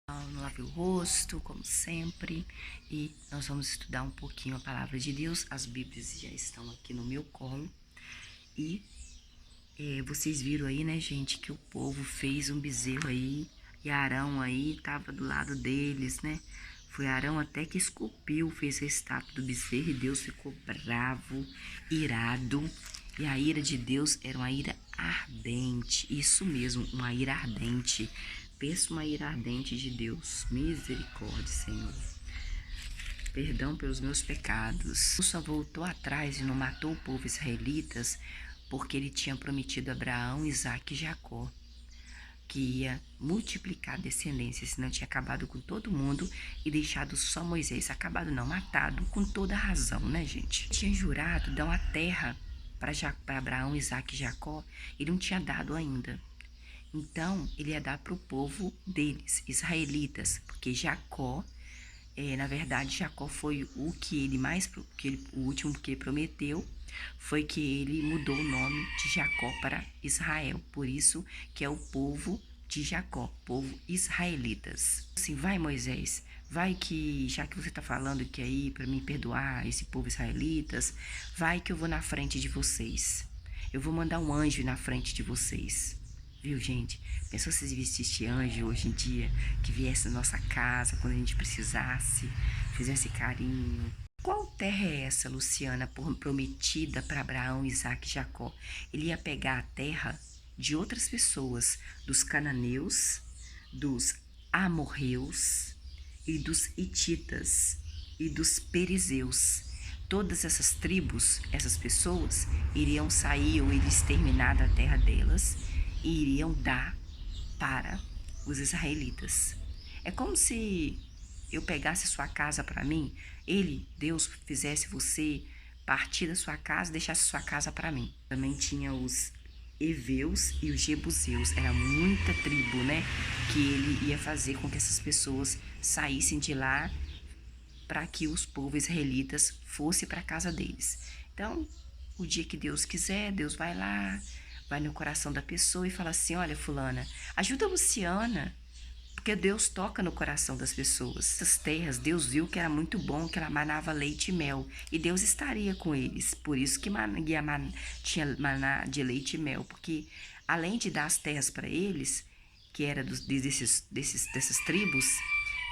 Lave o rosto, como sempre, e nós vamos estudar um pouquinho a palavra de Deus. As Bíblias já estão aqui no meu colo e vocês viram aí, né, gente, que o povo fez um bezerro aí e Arão aí tava do lado deles, né? Foi Arão até que esculpiu, fez a estátua do bezerro e Deus ficou bravo, irado. E a ira de Deus era uma ira ardente, isso mesmo, uma ira ardente. Pensa uma ira ardente de Deus. Misericórdia, Senhor. Perdão pelos meus pecados. Deus só voltou atrás e não matou o povo israelitas porque ele tinha prometido a Abraão, Isaque e Jacó que ia multiplicar a descendência, senão tinha acabado com todo mundo e deixado só Moisés. Acabado não, matado, com toda a razão, né, gente? Tinha jurado dar uma terra para Abraão, Isaque e Jacó, ele não tinha dado ainda. Então, ele ia dar para o povo deles, israelitas, porque Jacó, na verdade, Jacó foi o que ele mais, o último que ele prometeu, foi que ele mudou o nome de Jacó para Israel. Por isso que é o povo de Jacó, povo israelitas. Assim, vai Moisés, vai que, já que você está falando que aí para me perdoar esse povo israelitas, vai que eu vou na frente de vocês. Eu vou mandar um anjo na frente de vocês. Viu, gente? Pensou se existisse anjo hoje em dia que viesse na nossa casa quando a gente precisasse, fizesse carinho. Qual terra é essa, Luciana, prometida para Abraão, Isaque e Jacó? Ele ia pegar a terra de outras pessoas, dos cananeus, dos amorreus e dos hititas e dos perizeus. Todas essas tribos, essas pessoas, iriam sair ou iriam exterminar da terra delas e iriam dar para os israelitas. É como se eu pegasse sua casa para mim, Deus, fizesse você partir da sua casa e deixasse sua casa para mim. Também tinha os heveus e os jebuseus. Era muita tribo, né? Que ele ia fazer com que essas pessoas saíssem de lá para que os povos israelitas fossem para a casa deles. Então, o dia que Deus quiser, Deus vai lá, vai no coração da pessoa e fala assim: olha, fulana, ajuda a Luciana, porque Deus toca no coração das pessoas. Essas terras, Deus viu que era muito bom, que ela manava leite e mel, e Deus estaria com eles. Por isso que tinha maná de leite e mel, porque além de dar as terras para eles, que era dessas tribos,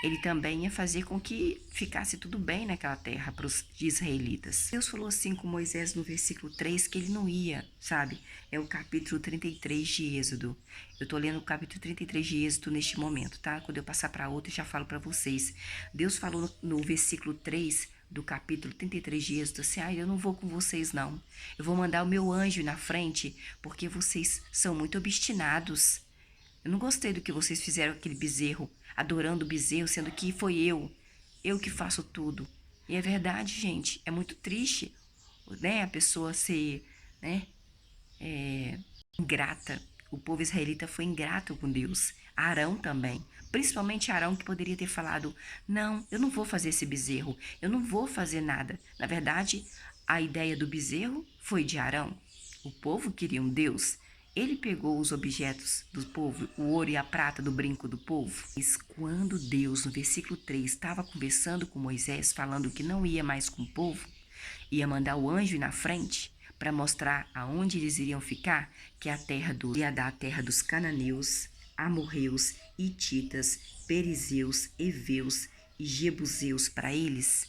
ele também ia fazer com que ficasse tudo bem naquela terra para os israelitas. Deus falou assim com Moisés no versículo 3 que ele não ia, sabe? É o capítulo 33 de Êxodo. Eu tô lendo o capítulo 33 de Êxodo neste momento, tá? Quando eu passar para outro, eu já falo para vocês. Deus falou no versículo 3 do capítulo 33 de Êxodo assim: eu não vou com vocês não. Eu vou mandar o meu anjo na frente, porque vocês são muito obstinados. Eu não gostei do que vocês fizeram aquele bezerro, adorando o bezerro, sendo que foi eu que faço tudo. E é verdade, gente, é muito triste, né, a pessoa ser, né, ingrata. O povo israelita foi ingrato com Deus. Arão também. Principalmente Arão, que poderia ter falado: não, eu não vou fazer esse bezerro, eu não vou fazer nada. Na verdade, a ideia do bezerro foi de Arão. O povo queria um Deus. Ele pegou os objetos do povo, o ouro e a prata do brinco do povo. Mas quando Deus, no versículo 3, estava conversando com Moisés, falando que não ia mais com o povo, ia mandar o anjo na frente para mostrar aonde eles iriam ficar, que é ia dar a terra dos cananeus, amorreus, hititas, perizeus, heveus e jebuseus para eles.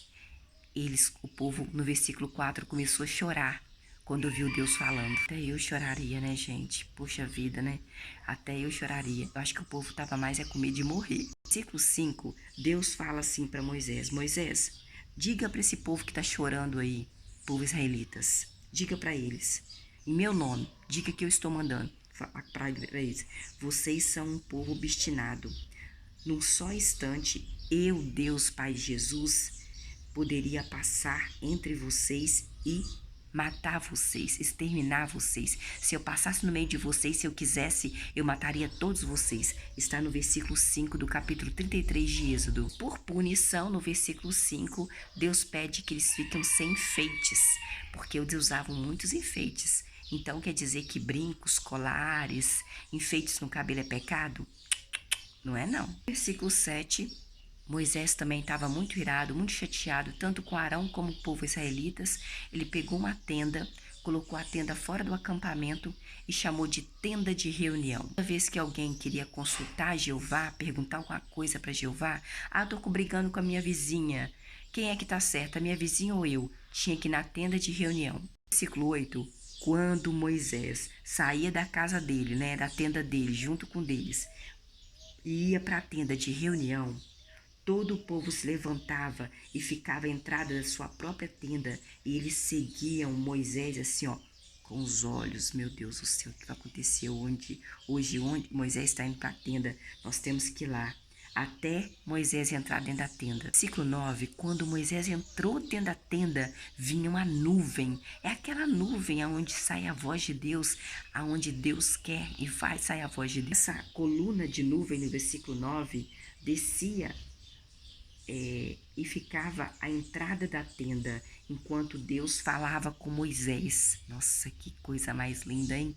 O povo, no versículo 4, começou a chorar quando viu Deus falando. Até eu choraria, né, gente? Poxa vida, né? Até eu choraria. Eu acho que o povo estava mais com medo de morrer. Versículo 5, Deus fala assim para Moisés: Moisés, diga para esse povo que está chorando aí, povo israelitas, diga para eles, em meu nome, diga que eu estou mandando para eles: vocês são um povo obstinado. Num só instante, eu, Deus Pai de Jesus, poderia passar entre vocês e matar vocês, exterminar vocês. Se eu passasse no meio de vocês, se eu quisesse, eu mataria todos vocês. Está no versículo 5 do capítulo 33 de Êxodo. Por punição, no versículo 5, Deus pede que eles fiquem sem enfeites, porque eles usavam muitos enfeites. Então quer dizer que brincos, colares, enfeites no cabelo é pecado? Não é não. Versículo 7. Moisés também estava muito irado, muito chateado, tanto com Arão como o povo israelitas. Ele pegou uma tenda, colocou a tenda fora do acampamento e chamou de tenda de reunião. Toda vez que alguém queria consultar Jeová, perguntar alguma coisa para Jeová, tô brigando com a minha vizinha. Quem é que tá certo, a minha vizinha ou eu? Tinha que ir na tenda de reunião. Versículo 8. Quando Moisés saía da casa dele, da tenda dele, junto com deles, e ia para a tenda de reunião, todo o povo se levantava e ficava à entrada da sua própria tenda, e eles seguiam Moisés assim, com os olhos. Meu Deus do céu, o que vai acontecer hoje, onde Moisés está indo para a tenda, nós temos que ir lá, até Moisés entrar dentro da tenda. Versículo 9, quando Moisés entrou dentro da tenda, vinha uma nuvem. É aquela nuvem aonde sai a voz de Deus, aonde Deus quer e vai sair a voz de Deus. Essa coluna de nuvem no versículo 9 descia e ficava à entrada da tenda, enquanto Deus falava com Moisés. Nossa, que coisa mais linda, hein?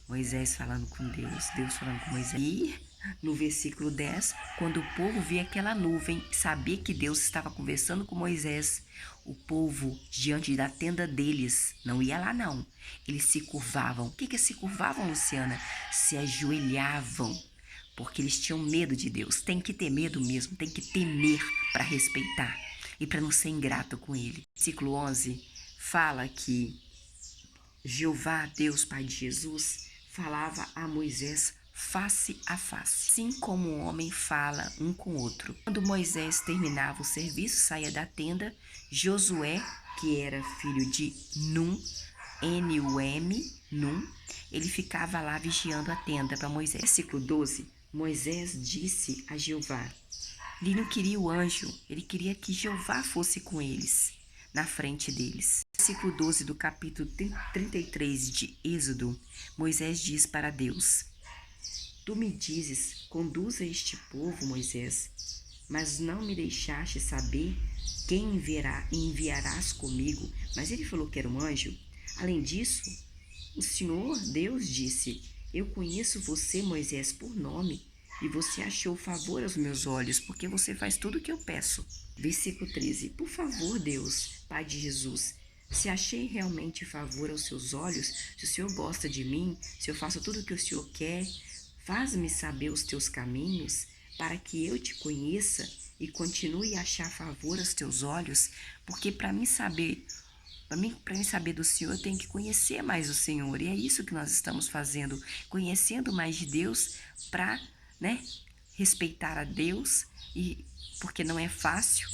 Moisés falando com Deus, Deus falando com Moisés. E no versículo 10, quando o povo via aquela nuvem, sabia que Deus estava conversando com Moisés, o povo, diante da tenda deles, não ia lá não, eles se curvavam. O que se curvavam, Luciana? Se ajoelhavam, porque eles tinham medo de Deus. Tem que ter medo mesmo, tem que temer para respeitar e para não ser ingrato com ele. Versículo 11 fala que Jeová, Deus Pai de Jesus, falava a Moisés face a face, assim como um homem fala um com o outro. Quando Moisés terminava o serviço, saía da tenda, Josué, que era filho de Num, N-U-M, Num, ele ficava lá vigiando a tenda para Moisés. Versículo 12, Moisés disse a Jeová, ele não queria o anjo, ele queria que Jeová fosse com eles, na frente deles. Versículo 12 do capítulo 33 de Êxodo, Moisés diz para Deus, tu me dizes, conduza este povo, Moisés, mas não me deixaste saber quem enviarás comigo. Mas ele falou que era um anjo. Além disso, o Senhor Deus disse, eu conheço você, Moisés, por nome, e você achou favor aos meus olhos, porque você faz tudo o que eu peço. Versículo 13, por favor, Deus, Pai de Jesus, se achei realmente favor aos seus olhos, se o Senhor gosta de mim, se eu faço tudo o que o Senhor quer, faz-me saber os teus caminhos, para que eu te conheça e continue a achar favor aos teus olhos, porque para mim saber do Senhor, eu tenho que conhecer mais o Senhor, e é isso que nós estamos fazendo, conhecendo mais de Deus para, respeitar a Deus, e porque não é fácil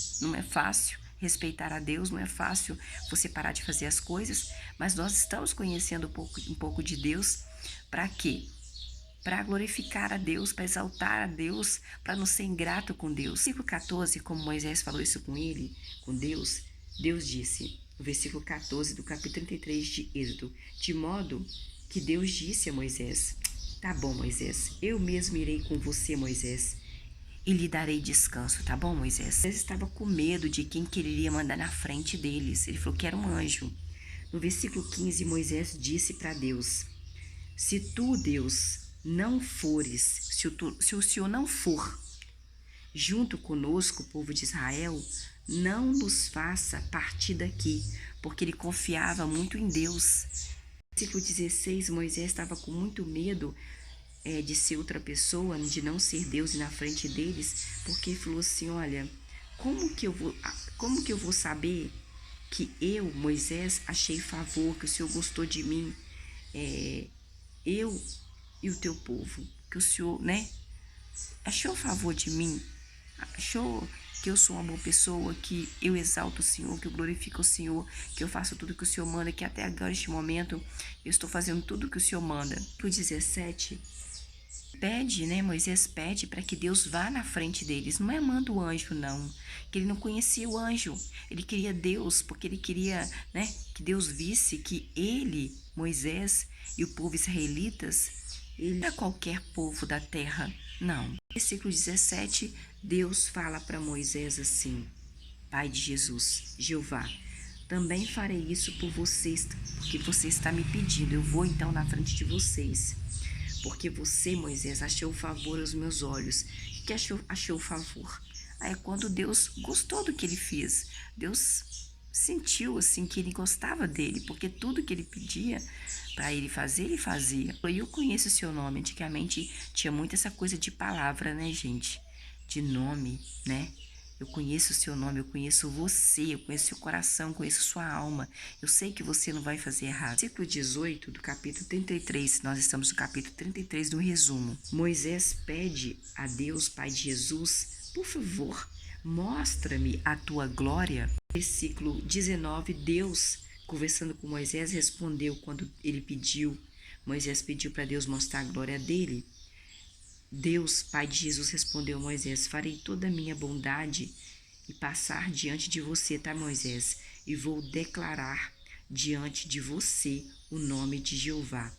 respeitar a Deus, não é fácil você parar de fazer as coisas, mas nós estamos conhecendo um pouco de Deus, para quê? Para glorificar a Deus, para exaltar a Deus, para não ser ingrato com Deus. Versículo 14, como Moisés falou isso com Deus, Deus disse, no versículo 14 do capítulo 33 de Êxodo, de modo que Deus disse a Moisés, tá bom, Moisés, eu mesmo irei com você, Moisés, e lhe darei descanso, tá bom, Moisés? Moisés estava com medo de quem quereria mandar na frente deles, ele falou que era um anjo. No versículo 15, Moisés disse para Deus, se tu, Deus, não fores, se o Senhor não for junto conosco, o povo de Israel, não nos faça partir daqui, porque ele confiava muito em Deus. Versículo 16, Moisés estava com muito medo de ser outra pessoa, de não ser Deus e na frente deles, porque falou assim, olha, como que eu vou saber que eu, Moisés, achei favor, que o Senhor gostou de mim, eu e o teu povo, que o Senhor, achou favor de mim, achou que eu sou uma boa pessoa, que eu exalto o Senhor, que eu glorifico o Senhor, que eu faço tudo que o Senhor manda, que até agora, neste momento, eu estou fazendo tudo que o Senhor manda. Pro 17, Moisés pede para que Deus vá na frente deles, não é manda o anjo não, que ele não conhecia o anjo, ele queria Deus, porque ele queria, que Deus visse que ele, Moisés e o povo israelitas, ele não é qualquer povo da terra, não. Versículo 17, Deus fala para Moisés assim, Pai de Jesus, Jeová, também farei isso por vocês, porque você está me pedindo, eu vou então na frente de vocês, porque você, Moisés, achou favor aos meus olhos, que achou favor? Aí é quando Deus gostou do que ele fez. Deus sentiu assim que ele gostava dele, porque tudo que ele pedia para ele fazer, ele fazia. Eu conheço o seu nome. Antigamente tinha muito essa coisa de palavra, né, gente? De nome, né? Eu conheço o seu nome, eu conheço você, eu conheço seu coração, eu conheço sua alma. Eu sei que você não vai fazer errado. Versículo 18 do capítulo 33, nós estamos no capítulo 33 do resumo. Moisés pede a Deus, Pai de Jesus, por favor, mostra-me a tua glória. Versículo 19, Deus, conversando com Moisés, respondeu quando ele pediu. Moisés pediu para Deus mostrar a glória dele. Deus, Pai de Jesus, respondeu a Moisés: farei toda a minha bondade e passar diante de você, tá, Moisés? E vou declarar diante de você o nome de Jeová.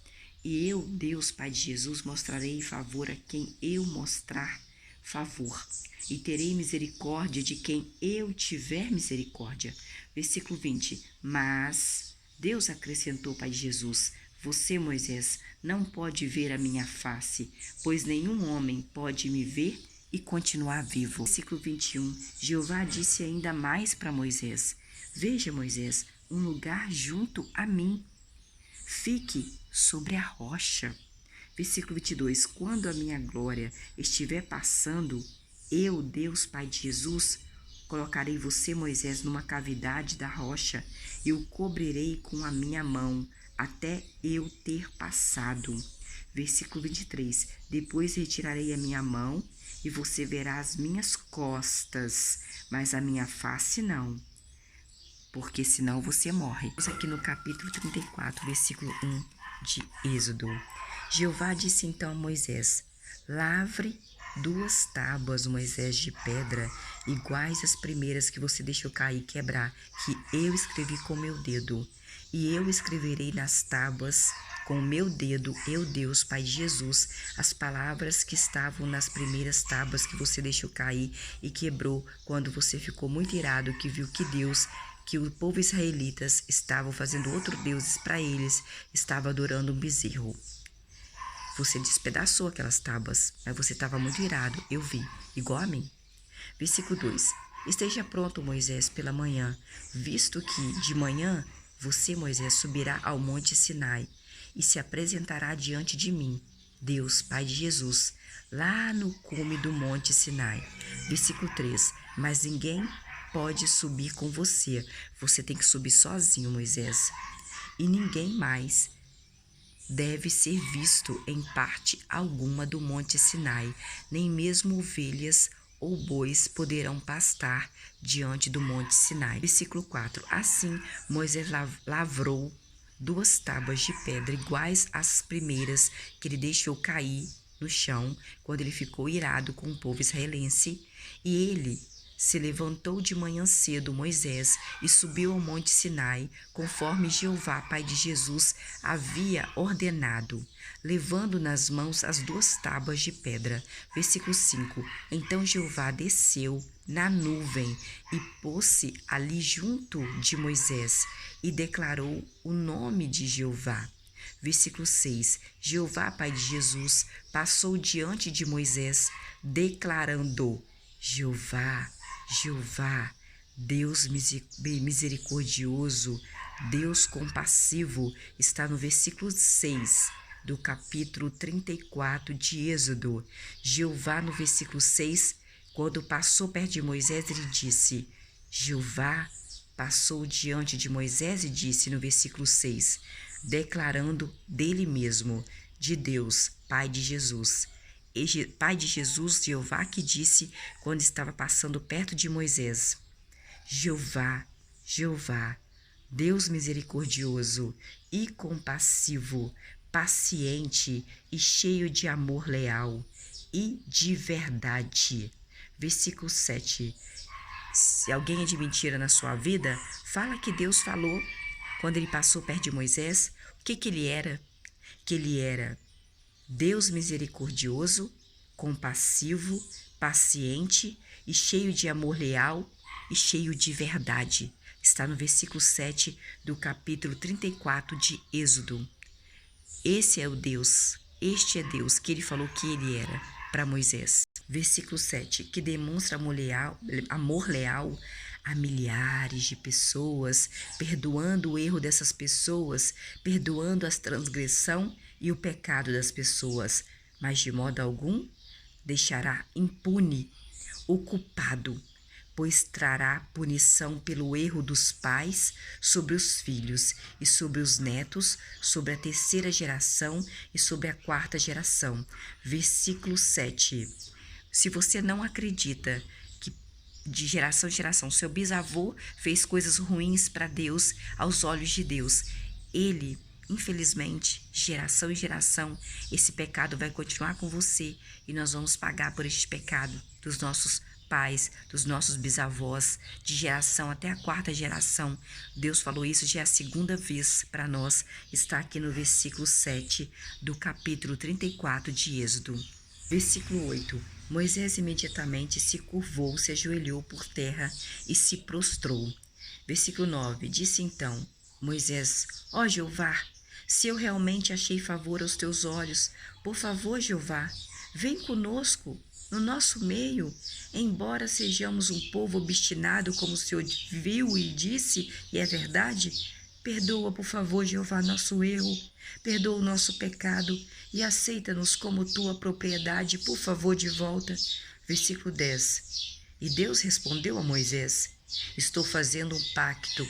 E eu, Deus, Pai de Jesus, mostrarei favor a quem eu mostrar favor. E terei misericórdia de quem eu tiver misericórdia. Versículo 20. Mas Deus acrescentou, Pai de Jesus: você, Moisés, não pode ver a minha face, pois nenhum homem pode me ver e continuar vivo. Versículo 21. Jeová disse ainda mais para Moisés: veja, Moisés, um lugar junto a mim. Fique sobre a rocha. Versículo 22. Quando a minha glória estiver passando, eu, Deus Pai de Jesus, colocarei você, Moisés, numa cavidade da rocha e o cobrirei com a minha mão até eu ter passado. Versículo 23. Depois retirarei a minha mão e você verá as minhas costas, mas a minha face não, porque senão você morre. Estamos aqui no capítulo 34, versículo 1 de Êxodo. Jeová disse então a Moisés: lavre 2 tábuas, Moisés, de pedra, iguais às primeiras que você deixou cair e quebrar, que eu escrevi com meu dedo. E eu escreverei nas tábuas com o meu dedo, eu, Deus, Pai de Jesus, as palavras que estavam nas primeiras tábuas que você deixou cair e quebrou quando você ficou muito irado, que viu que o povo israelitas estavam fazendo outros deuses para eles, estava adorando um bezerro. Você despedaçou aquelas tábuas, mas você estava muito irado, eu vi, igual a mim. Versículo 2. Esteja pronto, Moisés, pela manhã, visto que de manhã você, Moisés, subirá ao monte Sinai e se apresentará diante de mim, Deus, Pai de Jesus, lá no cume do monte Sinai. Versículo 3. Mas ninguém pode subir com você. Você tem que subir sozinho, Moisés. E ninguém mais deve ser visto em parte alguma do monte Sinai, nem mesmo ovelhas ou bois poderão pastar diante do monte Sinai. Versículo 4. Assim, Moisés lavrou 2 tábuas de pedra iguais às primeiras que ele deixou cair no chão quando ele ficou irado com o povo israelense, e ele se levantou de manhã cedo, Moisés, e subiu ao monte Sinai, conforme Jeová, Pai de Jesus, havia ordenado, levando nas mãos as 2 tábuas de pedra. Versículo 5. Então Jeová desceu na nuvem e pôs-se ali junto de Moisés e declarou o nome de Jeová. Versículo 6. Jeová, Pai de Jesus, passou diante de Moisés, declarando: Jeová, Jeová, Deus misericordioso, Deus compassivo, está no versículo 6 do capítulo 34 de Êxodo. Jeová, no versículo 6, quando passou perto de Moisés, ele disse: Jeová passou diante de Moisés e disse, no versículo 6, declarando dele mesmo, de Deus, Pai de Jesus. Pai de Jesus, Jeová, que disse quando estava passando perto de Moisés: Jeová, Jeová, Deus misericordioso e compassivo, paciente e cheio de amor leal e de verdade. Versículo 7. Se alguém é de mentira na sua vida, fala que Deus falou quando ele passou perto de Moisés. O que ele era? Que ele era Deus misericordioso, compassivo, paciente e cheio de amor leal e cheio de verdade. Está no versículo 7 do capítulo 34 de Êxodo. Esse é o Deus, este é Deus que ele falou que ele era para Moisés. Versículo 7, que demonstra amor leal a milhares de pessoas, perdoando o erro dessas pessoas, perdoando as transgressão e o pecado das pessoas, mas de modo algum deixará impune o culpado, pois trará punição pelo erro dos pais sobre os filhos e sobre os netos, sobre a terceira geração e sobre a quarta geração. Versículo 7. Se você não acredita que de geração em geração seu bisavô fez coisas ruins para Deus, aos olhos de Deus, ele, infelizmente, geração em geração, esse pecado vai continuar com você e nós vamos pagar por este pecado dos nossos pais, dos nossos bisavós, de geração até a quarta geração. Deus falou isso já é a segunda vez para nós, está aqui no versículo 7 do capítulo 34 de Êxodo. Versículo 8. Moisés imediatamente se curvou, se ajoelhou por terra e se prostrou. Versículo 9. Disse então Moisés: Ó Jeová, se eu realmente achei favor aos teus olhos, por favor, Jeová, vem conosco no nosso meio, embora sejamos um povo obstinado, como o Senhor viu e disse, e é verdade. Perdoa, por favor, Jeová, nosso erro, perdoa o nosso pecado e aceita-nos como tua propriedade, por favor, de volta. Versículo 10. E Deus respondeu a Moisés: Estou fazendo um pacto,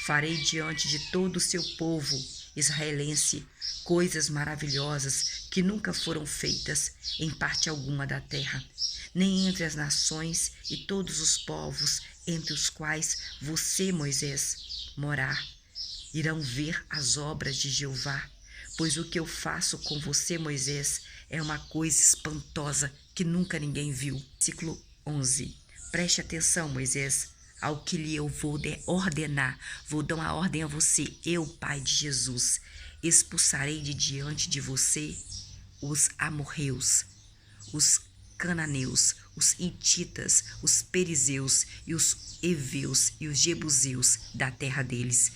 farei diante de todo o seu povo israelense coisas maravilhosas que nunca foram feitas em parte alguma da terra, nem entre as nações e todos os povos entre os quais você, Moisés, morar. Irão ver as obras de Jeová, pois o que eu faço com você, Moisés, é uma coisa espantosa que nunca ninguém viu. Versículo 11. Preste atenção, Moisés, ao que lhe eu vou ordenar. Vou dar uma ordem a você, eu, Pai de Jesus. Expulsarei de diante de você os amorreus, os cananeus, os hititas, os perizeus e os heveus e os jebuseus da terra deles.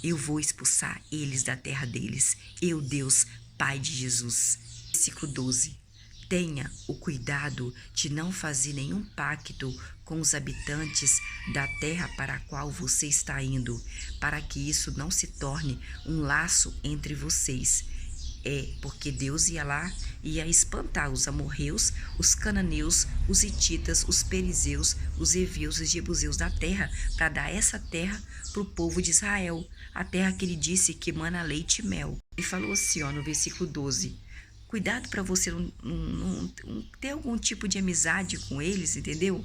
Eu vou expulsar eles da terra deles. Eu, Deus, Pai de Jesus. Versículo 12. Tenha o cuidado de não fazer nenhum pacto com os habitantes da terra para a qual você está indo, para que isso não se torne um laço entre vocês. Porque Deus ia lá e ia espantar os amorreus, os cananeus, os hititas, os perizeus, os heveus e os jebuseus da terra, para dar essa terra para o povo de Israel, a terra que ele disse que emana leite e mel. Ele falou assim, no versículo 12, cuidado para você não ter algum tipo de amizade com eles, entendeu?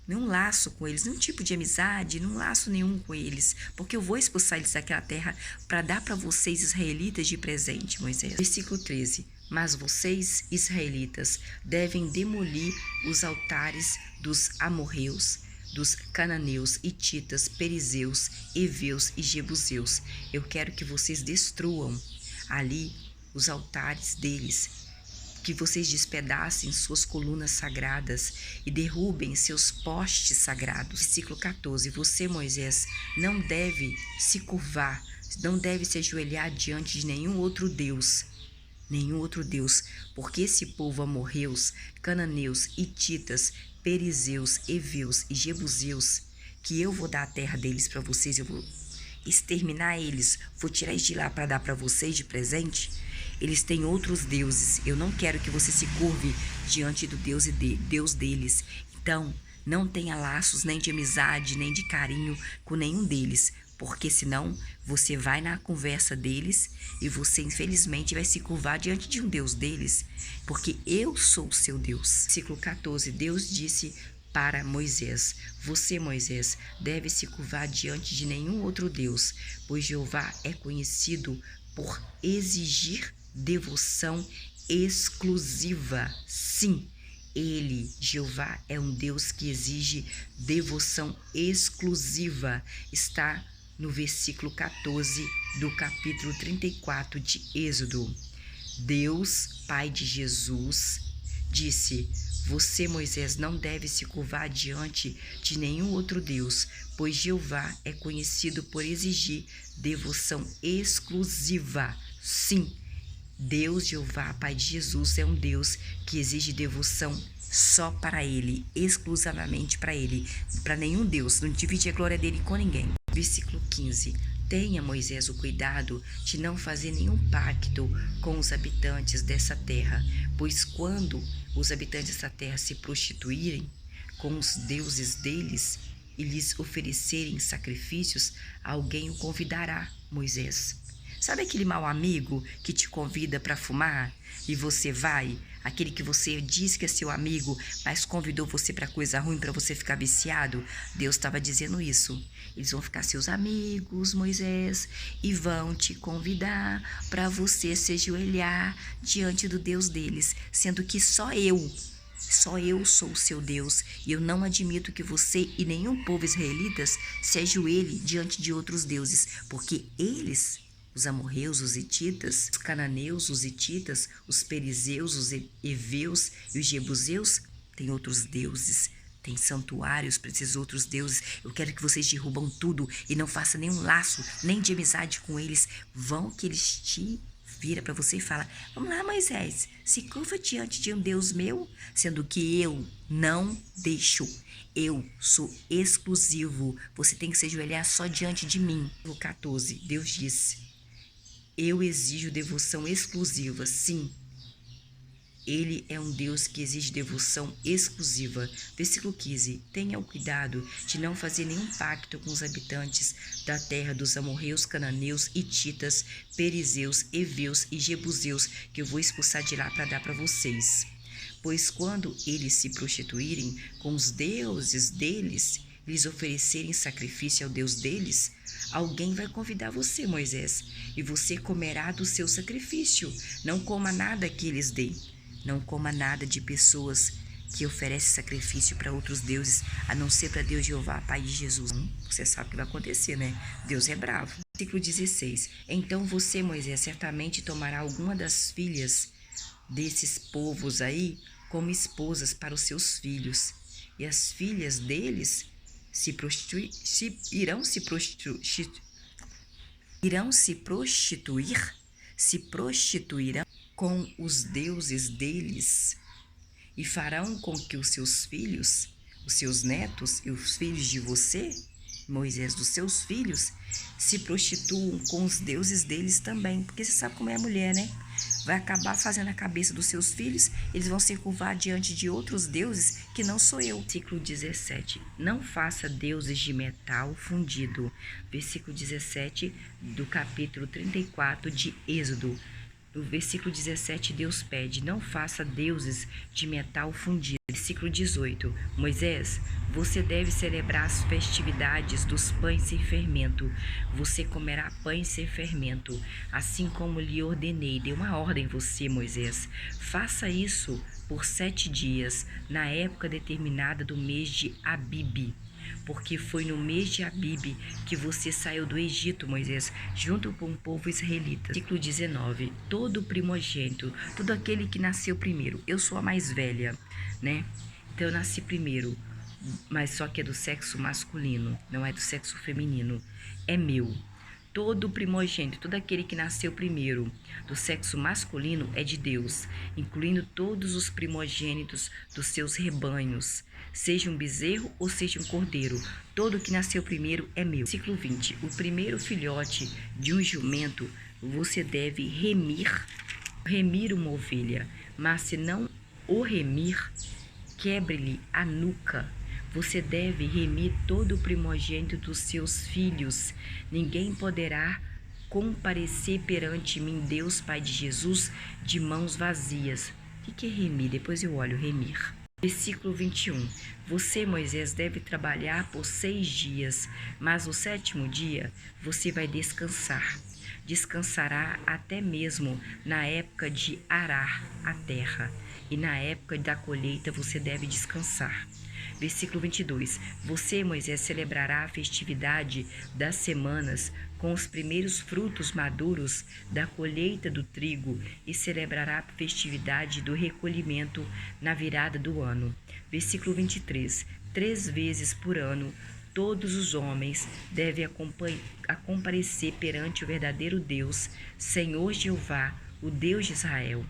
Nenhum laço com eles, nenhum tipo de amizade, nenhum laço nenhum com eles, porque eu vou expulsar eles daquela terra para dar para vocês, israelitas, de presente, Moisés. Versículo 13. Mas vocês, israelitas, devem demolir os altares dos amorreus, dos cananeus, hititas, perizeus, heveus e jebuseus. Eu quero que vocês destruam ali os altares deles, que vocês despedacem suas colunas sagradas e derrubem seus postes sagrados. Versículo 14. Você, Moisés, não deve se curvar, não deve se ajoelhar diante de nenhum outro Deus, porque esse povo amorreus, cananeus, hititas, perizeus, heveus e jebuseus, que eu vou dar a terra deles para vocês, eu vou exterminar eles, vou tirar eles de lá para dar para vocês de presente. Eles têm outros deuses. Eu não quero que você se curve diante do Deus deles. Então, não tenha laços nem de amizade, nem de carinho com nenhum deles, porque senão você vai na conversa deles e você, infelizmente, vai se curvar diante de um Deus deles, porque eu sou o seu Deus. Versículo 14, Deus disse para Moisés: Você, Moisés, deve se curvar diante de nenhum outro Deus, pois Jeová é conhecido por exigir devoção exclusiva. Sim, ele, Jeová, é um Deus que exige devoção exclusiva. Está no versículo 14 do capítulo 34 de Êxodo. Deus, Pai de Jesus, disse: Você, Moisés, não deve se curvar diante de nenhum outro Deus, pois Jeová é conhecido por exigir devoção exclusiva. Sim, Deus, Jeová, Pai de Jesus, é um Deus que exige devoção só para ele, exclusivamente para ele, para nenhum Deus, não divide a glória dele com ninguém. Versículo 15. Tenha, Moisés, o cuidado de não fazer nenhum pacto com os habitantes dessa terra, pois quando os habitantes dessa terra se prostituírem com os deuses deles e lhes oferecerem sacrifícios, alguém o convidará, Moisés. Sabe aquele mau amigo que te convida para fumar e você vai? Aquele que você diz que é seu amigo, mas convidou você para coisa ruim, para você ficar viciado? Deus estava dizendo isso. Eles vão ficar seus amigos, Moisés, e vão te convidar para você se ajoelhar diante do Deus deles, sendo que só eu sou o seu Deus, e eu não admito que você e nenhum povo israelitas se ajoelhe diante de outros deuses, porque eles, os amorreus, os hititas, os cananeus, os hititas, os perizeus, os heveus e os jebuseus, têm outros deuses, tem santuários para esses outros deuses. Eu quero que vocês derrubam tudo e não façam nenhum laço, nem de amizade com eles. Vão que eles te vira para você e fala: vamos lá, Moisés, se curva diante de um Deus meu, sendo que eu não deixo. Eu sou exclusivo. Você tem que se ajoelhar só diante de mim. No 14, Deus disse: eu exijo devoção exclusiva. Sim, ele é um Deus que exige devoção exclusiva. Versículo 15. Tenha o cuidado de não fazer nenhum pacto com os habitantes da terra dos amorreus, cananeus, hititas, perizeus, heveus e jebuseus, que eu vou expulsar de lá para dar para vocês. Pois quando eles se prostituírem com os deuses deles, lhes oferecerem sacrifício ao Deus deles, alguém vai convidar você, Moisés, e você comerá do seu sacrifício. Não coma nada que eles deem. Não coma nada de pessoas que oferecem sacrifício para outros deuses, a não ser para Deus Jeová, Pai de Jesus. Você sabe o que vai acontecer, né? Deus é bravo. Versículo 16. Então você, Moisés, certamente tomará alguma das filhas desses povos aí como esposas para os seus filhos, e as filhas deles irão se prostituirão com os deuses deles, e farão com que os seus filhos, os seus netos e os filhos de você, Moisés, dos seus filhos, se prostituam com os deuses deles também. Porque você sabe como é a mulher, né? Vai acabar fazendo a cabeça dos seus filhos, eles vão se curvar diante de outros deuses que não sou eu. Versículo 17. Não faça deuses de metal fundido. Versículo 17 do capítulo 34 de Êxodo. No versículo 17, Deus pede: não faça deuses de metal fundido. Versículo 18, Moisés, você deve celebrar as festividades dos pães sem fermento. Você comerá pães sem fermento, assim como lhe ordenei. Dei uma ordem você, Moisés. Faça isso por 7 dias, na época determinada do mês de Abibe. Porque foi no mês de Abibe que você saiu do Egito, Moisés, junto com o povo israelita. Versículo 19. Todo primogênito, todo aquele que nasceu primeiro. Eu sou a mais velha, né? Então eu nasci primeiro, mas só que é do sexo masculino, não é do sexo feminino. É meu. Todo primogênito, todo aquele que nasceu primeiro do sexo masculino é de Deus, incluindo todos os primogênitos dos seus rebanhos, seja um bezerro ou seja um cordeiro. Todo que nasceu primeiro é meu. Versículo 20. O primeiro filhote de um jumento você deve remir uma ovelha, mas se não o remir, quebre-lhe a nuca. Você deve remir todo o primogênito dos seus filhos. Ninguém poderá comparecer perante mim, Deus Pai de Jesus, de mãos vazias. O que é remir? Depois eu olho, remir. Versículo 21. Você, Moisés, deve trabalhar por 6 dias, mas no 7º dia você vai descansar. Descansará até mesmo na época de arar a terra, e na época da colheita você deve descansar. Versículo 22. Você, Moisés, celebrará a festividade das semanas com os primeiros frutos maduros da colheita do trigo e celebrará a festividade do recolhimento na virada do ano. Versículo 23. 3 vezes por ano, todos os homens devem comparecer perante o verdadeiro Deus, Senhor Jeová, o Deus de Israel.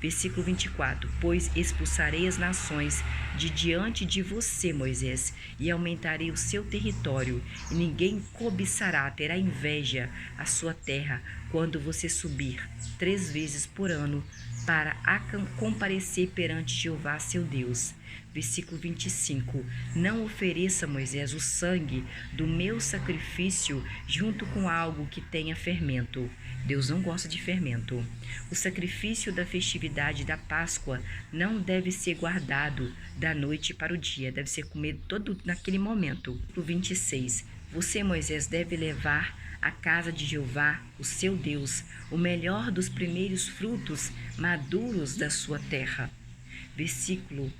Versículo 24. Pois expulsarei as nações de diante de você, Moisés, e aumentarei o seu território, e ninguém cobiçará, terá inveja a sua terra, quando você subir 3 vezes por ano para comparecer perante Jeová, seu Deus. Versículo 25. Não ofereça, Moisés, o sangue do meu sacrifício junto com algo que tenha fermento. Deus não gosta de fermento. O sacrifício da festividade da Páscoa não deve ser guardado da noite para o dia, deve ser comido todo naquele momento. Versículo 26. Você, Moisés, deve levar à casa de Jeová, o seu Deus, o melhor dos primeiros frutos maduros da sua terra. Versículo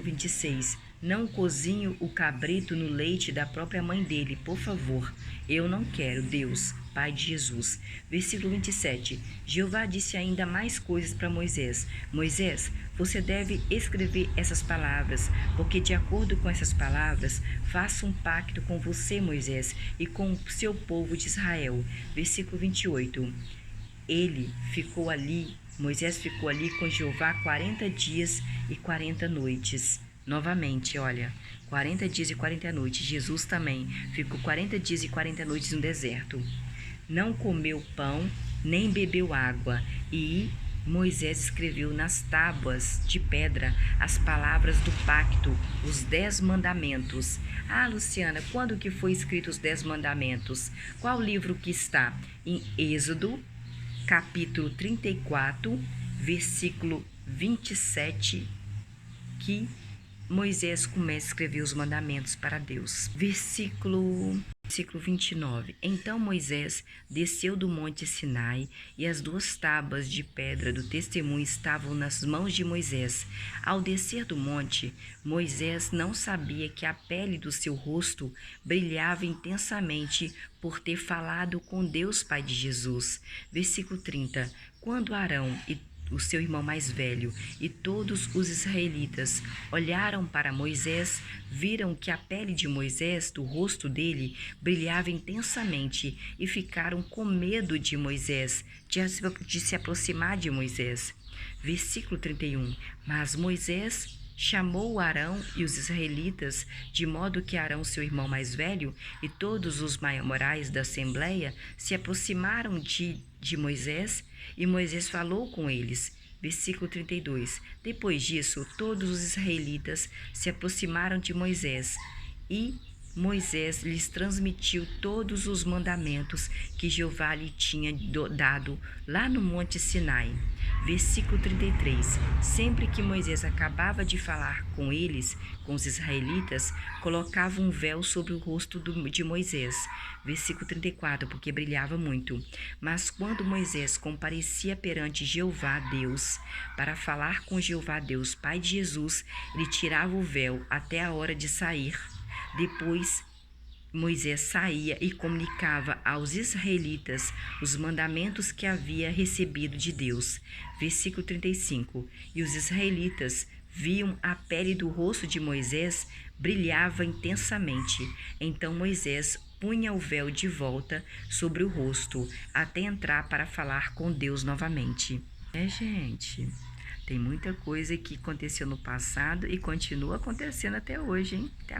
26. Não cozinhe o cabrito no leite da própria mãe dele, por favor. Eu não quero, Deus, Pai de Jesus. Versículo 27. Jeová disse ainda mais coisas para Moisés. Moisés, você deve escrever essas palavras, porque de acordo com essas palavras, faço um pacto com você, Moisés, e com o seu povo de Israel. Versículo 28. Moisés ficou ali com Jeová 40 dias e 40 noites. Novamente, olha, 40 dias e 40 noites. Jesus também ficou 40 dias e 40 noites no deserto. Não comeu pão, nem bebeu água. E Moisés escreveu nas tábuas de pedra as palavras do pacto, os 10 mandamentos. Ah, Luciana, quando que foi escrito os 10 mandamentos? Qual livro que está? Em Êxodo, capítulo 34, versículo 27, que Moisés começa a escrever os mandamentos para Deus. Versículo 29. Então Moisés desceu do monte Sinai, e as 2 tábuas de pedra do testemunho estavam nas mãos de Moisés. Ao descer do monte, Moisés não sabia que a pele do seu rosto brilhava intensamente por ter falado com Deus, Pai de Jesus. Versículo 30. Quando Arão e o seu irmão mais velho, e todos os israelitas olharam para Moisés, viram que a pele de Moisés, do rosto dele, brilhava intensamente, e ficaram com medo de Moisés, de se aproximar de Moisés. Versículo 31. Mas Moisés chamou Arão e os israelitas, de modo que Arão, seu irmão mais velho, e todos os maiorais da assembleia se aproximaram de Moisés, e Moisés falou com eles. Versículo 32. Depois disso, todos os israelitas se aproximaram de Moisés, e Moisés lhes transmitiu todos os mandamentos que Jeová lhe tinha dado lá no Monte Sinai. Versículo 33. Sempre que Moisés acabava de falar com eles, com os israelitas, colocava um véu sobre o rosto de Moisés. Versículo 34, porque brilhava muito. Mas quando Moisés comparecia perante Jeová Deus, para falar com Jeová Deus, Pai de Jesus, ele tirava o véu até a hora de sair. Depois Moisés saía e comunicava aos israelitas os mandamentos que havia recebido de Deus. Versículo 35. E os israelitas viam a pele do rosto de Moisés brilhava intensamente. Então Moisés punha o véu de volta sobre o rosto, até entrar para falar com Deus novamente. Gente, tem muita coisa que aconteceu no passado e continua acontecendo até hoje, hein?